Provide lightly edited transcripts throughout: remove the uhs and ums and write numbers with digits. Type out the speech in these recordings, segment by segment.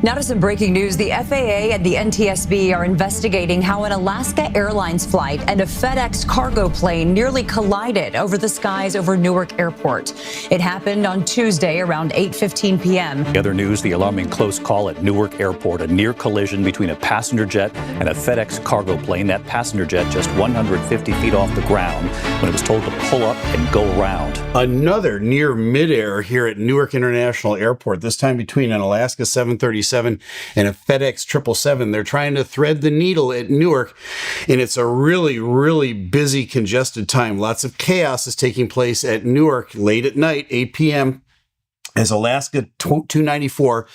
Now to some breaking news. The FAA and the NTSB are investigating how an Alaska Airlines flight and a FedEx cargo plane nearly collided over the skies over Newark Airport. It happened on Tuesday around 8:15 p.m. The other news, the alarming close call at Newark Airport, a near collision between a passenger jet and a FedEx cargo plane. That passenger jet just 150 feet off the ground when it was told to pull up and go around. Another near midair here at Newark International Airport, this time between an Alaska 737 and a FedEx 777. They're trying to thread the needle at Newark, and it's a really, really busy, congested time. Lots of chaos is taking place at Newark late at night, 8 p.m., as Alaska 294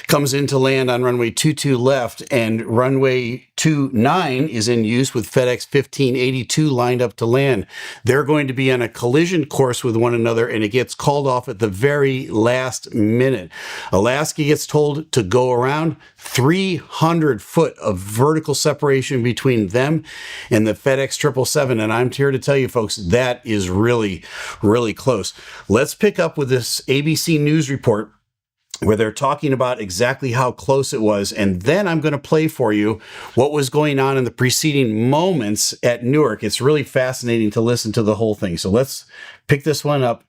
comes in to land on runway 22 left, and runway 29 is in use with FedEx 1582 lined up to land. They're going to be on a collision course with one another, and it gets called off at the very last minute. Alaska gets told to go around. 300 foot of vertical separation between them and the FedEx 777. And I'm here to tell you, folks, that is really, really close. Let's pick up with this ABC News report where they're talking about exactly how close it was. And then I'm going to play for you what was going on in the preceding moments at Newark. It's really fascinating to listen to the whole thing. So let's pick this one up.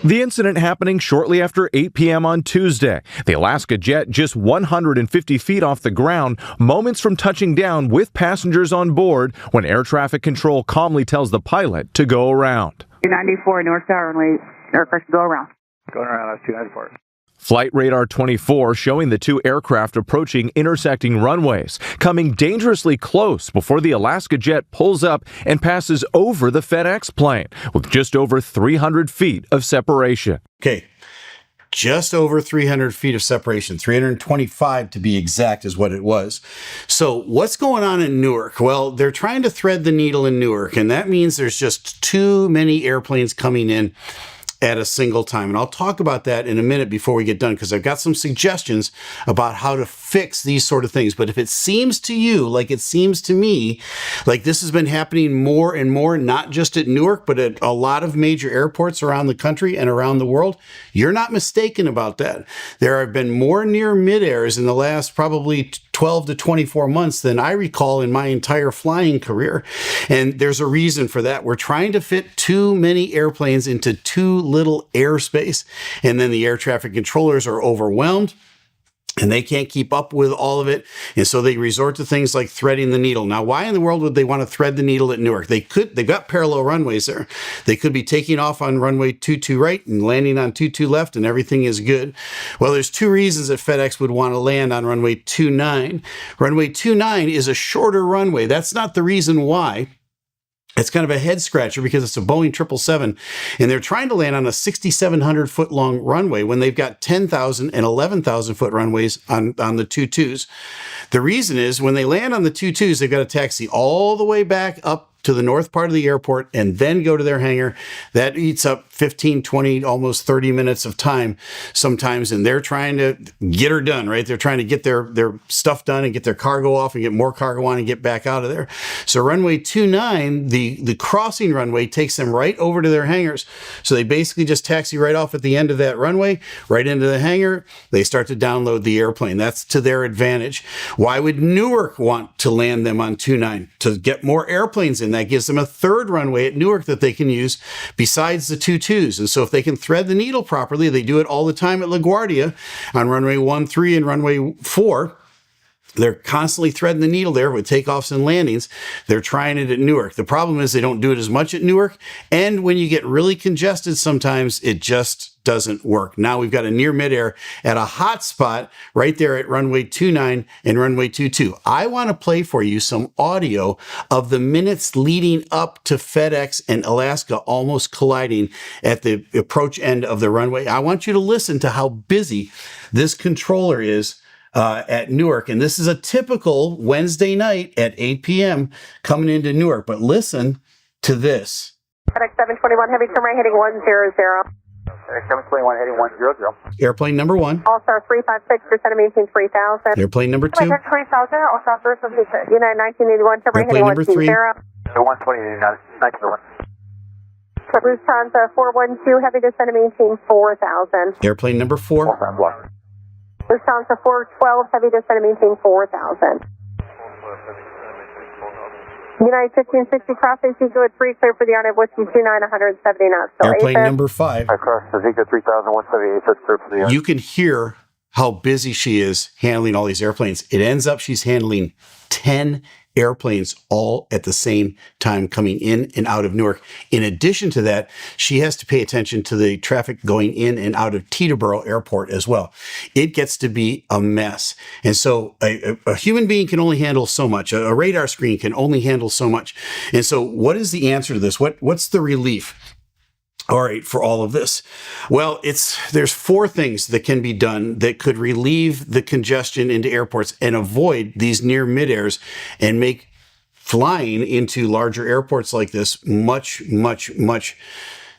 The incident happening shortly after 8 p.m. on Tuesday. The Alaska jet just 150 feet off the ground, moments from touching down with passengers on board when air traffic control calmly tells the pilot to go around. 294 North Tower, runway aircraft go around. Going around, that's 294. Flight radar 24 showing the two aircraft approaching intersecting runways, coming dangerously close before the Alaska jet pulls up and passes over the FedEx plane with just over 300 feet of separation. Okay, just over 300 feet of separation, 325 to be exact is what it was. So what's going on in Newark? Well, they're trying to thread the needle in Newark, and that means there's just too many airplanes coming in at a single time. And I'll talk about that in a minute before we get done, because I've got some suggestions about how to fix these sort of things. But if it seems to you, like it seems to me, like this has been happening more and more, not just at Newark, but at a lot of major airports around the country and around the world, you're not mistaken about that. There have been more near midairs in the last probably 12 to 24 months than I recall in my entire flying career. And there's a reason for that. We're trying to fit too many airplanes into too little airspace, and then the air traffic controllers are overwhelmed and they can't keep up with all of it. And so they resort to things like threading the needle. Now, why in the world would they want to thread the needle at Newark? They've got parallel runways there. They could be taking off on runway 22 right and landing on 22 left, and everything is good. Well, there's two reasons that FedEx would want to land on runway 29. Runway 29 is a shorter runway. That's not the reason why. It's kind of a head scratcher because it's a Boeing 777, and they're trying to land on a 6,700 foot long runway when they've got 10,000 and 11,000 foot runways on the 22s. The reason is when they land on the 22s, they've got to taxi all the way back up to the north part of the airport and then go to their hangar. That eats up 15, 20, almost 30 minutes of time sometimes, and they're trying to get her done, right? They're trying to get their stuff done and get their cargo off and get more cargo on and get back out of there. So runway 29, the crossing runway, takes them right over to their hangars. So they basically just taxi right off at the end of that runway, right into the hangar. They start to download the airplane. That's to their advantage. Why would Newark want to land them on 29? To get more airplanes in. That gives them a third runway at Newark that they can use besides the 22s. And so if they can thread the needle properly, they do it all the time at LaGuardia on runway 13 and runway 4. They're constantly threading the needle there with takeoffs and landings. They're trying it at Newark. The problem is they don't do it as much at Newark. And when you get really congested, sometimes it just doesn't work. Now we've got a near midair at a hot spot right there at runway 29 and runway 22. I want to play for you some audio of the minutes leading up to FedEx and Alaska almost colliding at the approach end of the runway. I want you to listen to how busy this controller is at Newark. And this is a typical Wednesday night at 8 p.m. coming into Newark. But listen to this. FedEx 721 heavy turn right heading 100. FedEx 721 heading 100. Airplane number 1. All-Star 356, descending maintain 3000. Airplane number 2. 3000, All-Star first of United 1981, turn right Airplane heading number 3. 120 United 1981. Lufthansa 412 heavy descending maintain 4000. Airplane number 4. Lufthansa 412, heavy descent and maintain 4,000. United 1560, cross AC good, free, clear for the honor of whiskey 29, 170 knots. So Airplane number 5. Across the Zika 3178, that's clear for the You can hear how busy she is handling all these airplanes. It ends up she's handling 10 airplanes all at the same time coming in and out of Newark. In addition to that, she has to pay attention to the traffic going in and out of Teterboro Airport as well. It gets to be a mess. And so a human being can only handle so much. A radar screen can only handle so much. And so what is the answer to this? What's the relief? All right, for all of this. Well, there's 4 things that can be done that could relieve the congestion into airports and avoid these near midairs and make flying into larger airports like this much, much, much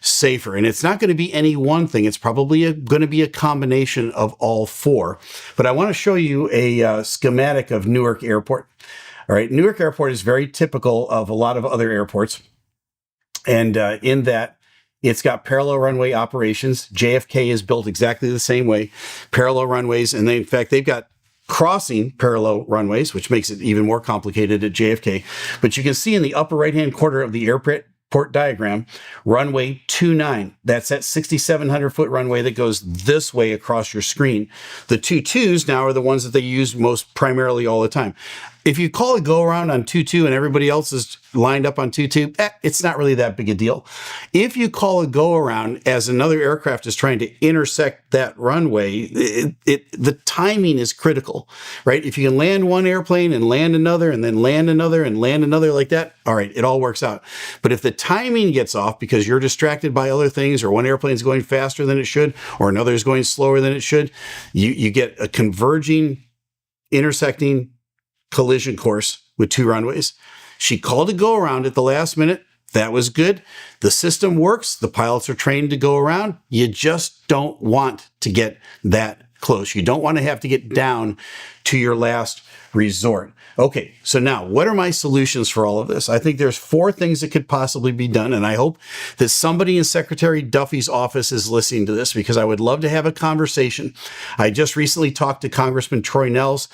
safer. And it's not going to be any one thing. It's probably going to be a combination of all 4. But I want to show you a schematic of Newark Airport. All right, Newark Airport is very typical of a lot of other airports. And in that, it's got parallel runway operations. JFK is built exactly the same way, parallel runways. And in fact, they've got crossing parallel runways, which makes it even more complicated at JFK. But you can see in the upper right-hand corner of the airport diagram, runway 29. That's that 6,700-foot runway that goes this way across your screen. The 22s now are the ones that they use most primarily all the time. If you call a go around on 22 and everybody else is lined up on 22, it's not really that big a deal. If you call a go around as another aircraft is trying to intersect that runway, the timing is critical, right? If you can land one airplane and land another and then land another and land another like that, all right, it all works out. But if the timing gets off because you're distracted by other things, or one airplane is going faster than it should, or another is going slower than it should, you get a converging, intersecting collision course with 2 runways. She called a go around at the last minute. That was good. The system works. The pilots are trained to go around. You just don't want to get that close. You don't want to have to get down to your last resort. Okay, so now what are my solutions for all of this? I think there's 4 things that could possibly be done, and I hope that somebody in Secretary Duffy's office is listening to this, because I would love to have a conversation. I just recently talked to Congressman Troy Nehls.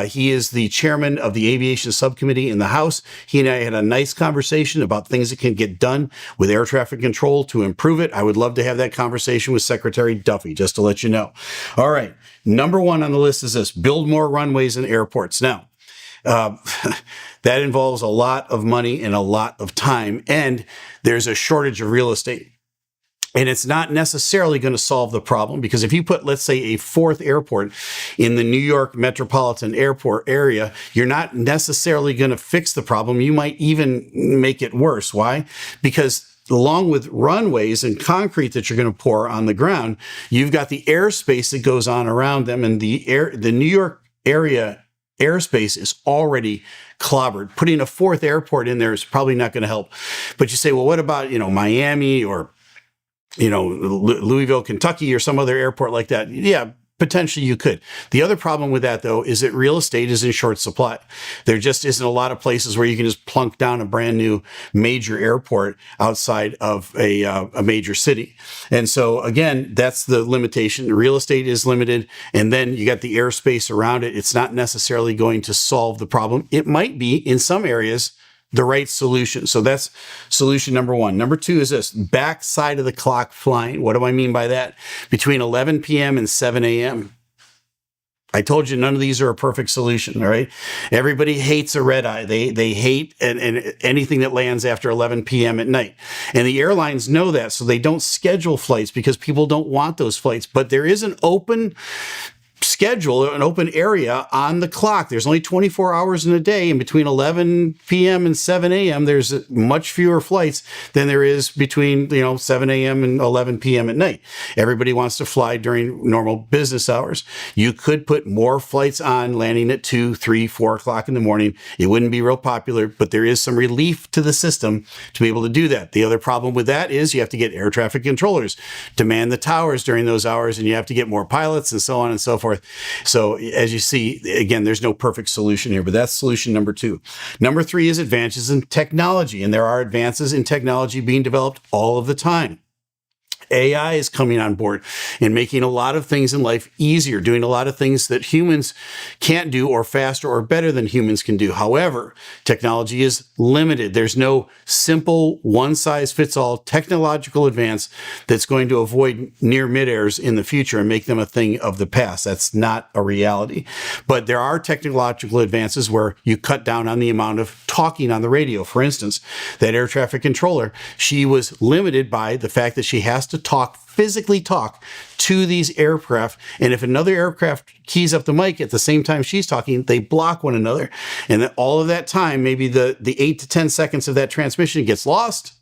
He is the chairman of the Aviation Subcommittee in the House. He and I had a nice conversation about things that can get done with air traffic control to improve it. I would love to have that conversation with Secretary Duffy, just to let you know. All right, number 1 on the list is this: build more runways and airports. Now, that involves a lot of money and a lot of time, and there's a shortage of real estate. And it's not necessarily going to solve the problem, because if you put, let's say, a 4th airport in the New York metropolitan airport area, you're not necessarily going to fix the problem. You might even make it worse. Why? Because along with runways and concrete that you're going to pour on the ground, you've got the airspace that goes on around them, and the New York area airspace is already clobbered. Putting a 4th airport in there is probably not going to help. But you say, well, what about, Miami or, Louisville, Kentucky, or some other airport like that? Yeah, potentially you could. The other problem with that, though, is that real estate is in short supply. There just isn't a lot of places where you can just plunk down a brand new major airport outside of a major city. And so, again, that's the limitation. The real estate is limited, and then you got the airspace around it. It's not necessarily going to solve the problem. It might be, in some areas, the right solution. So that's solution number 1. Number 2 is this: backside of the clock flying. What do I mean by that? Between 11 p.m. and 7 a.m. I told you none of these are a perfect solution, all right? Everybody hates a red eye. They hate anything that lands after 11 p.m. at night. And the airlines know that, so they don't schedule flights because people don't want those flights. But there is an open schedule, an open area on the clock. There's only 24 hours in a day, and between 11 p.m. and 7 a.m. there's much fewer flights than there is between 7 a.m. and 11 p.m. at night. Everybody wants to fly during normal business hours. You could put more flights on landing at 2, 3, 4 o'clock in the morning. It wouldn't be real popular, but there is some relief to the system to be able to do that. The other problem with that is you have to get air traffic controllers to man the towers during those hours, and you have to get more pilots and so on and so forth. So as you see, again, there's no perfect solution here, but that's solution number 2. Number 3 is advances in technology, and there are advances in technology being developed all of the time. AI is coming on board and making a lot of things in life easier, doing a lot of things that humans can't do or faster or better than humans can do. However, technology is limited. There's no simple one-size-fits-all technological advance that's going to avoid near midairs in the future and make them a thing of the past. That's not a reality. But there are technological advances where you cut down on the amount of talking on the radio. For instance, that air traffic controller, she was limited by the fact that she has to physically talk to these aircraft. And if another aircraft keys up the mic at the same time she's talking, they block one another. And then all of that time, maybe the 8 to 10 seconds of that transmission gets lost.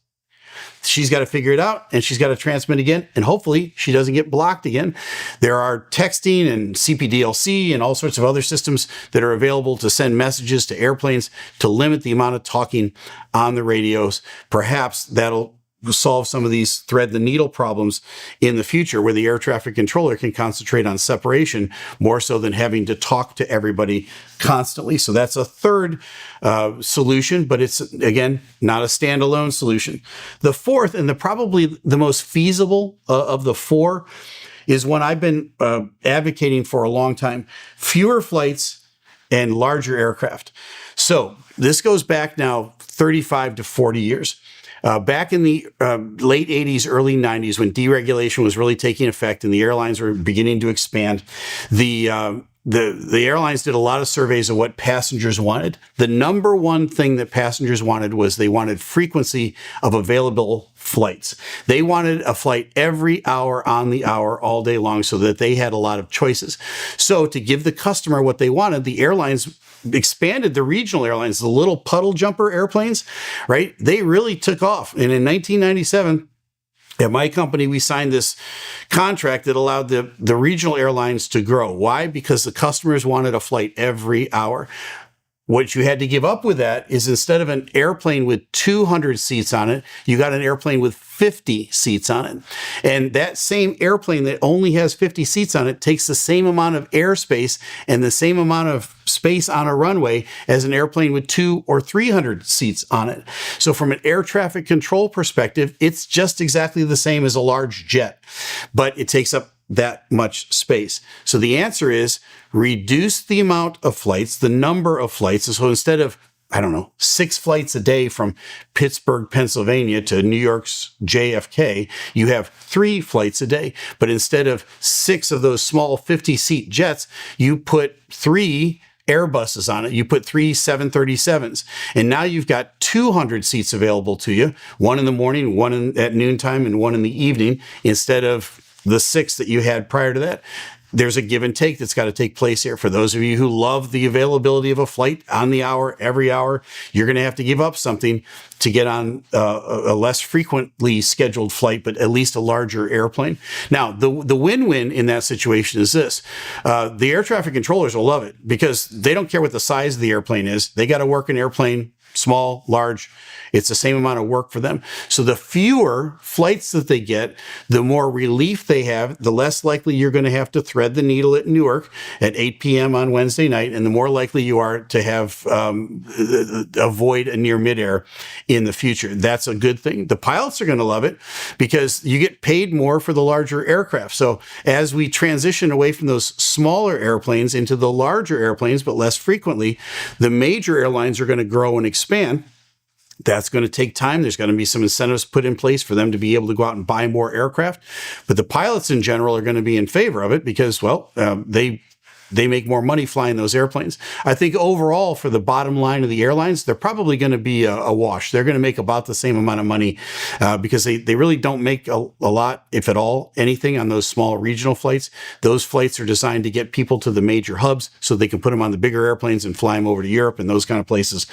She's got to figure it out, and she's got to transmit again, and hopefully she doesn't get blocked again. There are texting and CPDLC and all sorts of other systems that are available to send messages to airplanes to limit the amount of talking on the radios. Perhaps that'll solve some of these thread the needle problems in the future, where the air traffic controller can concentrate on separation more so than having to talk to everybody constantly. So that's a third solution, but it's, again, not a standalone solution. The fourth, and probably the most feasible of the four, is one I've been advocating for a long time: fewer flights and larger aircraft. So this goes back now 35 to 40 years. Back in the late 80s, early 90s, when deregulation was really taking effect and the airlines were beginning to expand, the airlines did a lot of surveys of what passengers wanted. The number one thing that passengers wanted was they wanted frequency of available flights. They wanted a flight every hour on the hour all day long so that they had a lot of choices. So to give the customer what they wanted, the airlines expanded the regional airlines, the little puddle jumper airplanes, right? They really took off. And in 1997, at my company, we signed this contract that allowed the regional airlines to grow. Why? Because the customers wanted a flight every hour. What you had to give up with that is, instead of an airplane with 200 seats on it, you got an airplane with 50 seats on it. And that same airplane that only has 50 seats on it takes the same amount of airspace and the same amount of space on a runway as an airplane with 200 or 300 seats on it. So from an air traffic control perspective, it's just exactly the same as a large jet, but it takes up that much space. So the answer is reduce the amount of flights, the number of flights. So instead of, 6 flights a day from Pittsburgh, Pennsylvania to New York's JFK, you have 3 flights a day. But instead of 6 of those small 50-seat jets, you put 3 Airbuses on it. You put 3 737s. And now you've got 200 seats available to you, one in the morning, one at noontime, and one in the evening, instead of the 6 that you had prior to that. There's a give and take that's got to take place here. For those of you who love the availability of a flight on the hour, every hour, you're going to have to give up something to get on a less frequently scheduled flight, but at least a larger airplane. Now, the win-win in that situation is this. The air traffic controllers will love it because they don't care what the size of the airplane is. They got to work an airplane, small, large. It's the same amount of work for them. So the fewer flights that they get, the more relief they have, the less likely you're going to have to thread the needle at Newark at 8 p.m. on Wednesday night, and the more likely you are to have avoid a near midair in the future. That's a good thing. The pilots are going to love it because you get paid more for the larger aircraft. So as we transition away from those smaller airplanes into the larger airplanes, but less frequently, the major airlines are going to grow and expand. That's going to take time. There's going to be some incentives put in place for them to be able to go out and buy more aircraft. But the pilots in general are going to be in favor of it because, they make more money flying those airplanes. I think overall, for the bottom line of the airlines, they're probably going to be a wash. They're going to make about the same amount of money because they really don't make a lot, if at all, anything on those small regional flights. Those flights are designed to get people to the major hubs so they can put them on the bigger airplanes and fly them over to Europe and those kind of places.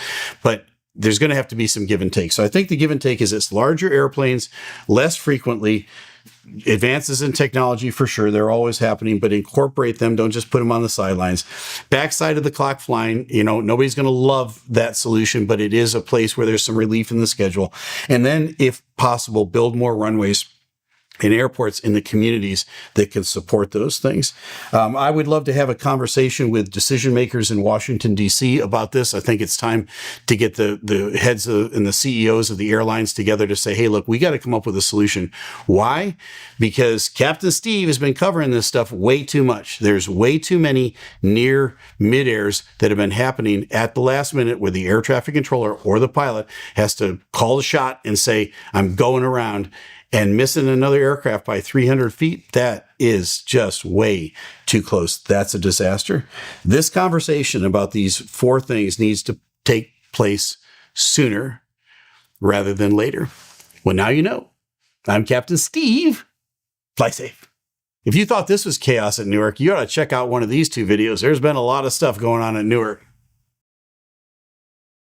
But there's going to have to be some give and take. So I think the give and take is it's larger airplanes, less frequently, advances in technology for sure. They're always happening, but incorporate them. Don't just put them on the sidelines. Backside of the clock flying, nobody's going to love that solution, but it is a place where there's some relief in the schedule. And then if possible, build more runways in airports in the communities that can support those things. I would love to have a conversation with decision makers in Washington, D.C. about this. I think it's time to get the heads and the CEOs of the airlines together to say, hey, look, we got to come up with a solution. Why? Because Captain Steeeve has been covering this stuff way too much. There's way too many near midairs that have been happening at the last minute where the air traffic controller or the pilot has to call the shot and say, I'm going around, and missing another aircraft by 300 feet, that is just way too close. That's a disaster. This conversation about these 4 things needs to take place sooner rather than later. Well, now you know. I'm Captain Steeeve. Fly safe. If you thought this was chaos at Newark, you ought to check out one of these 2 videos. There's been a lot of stuff going on at Newark.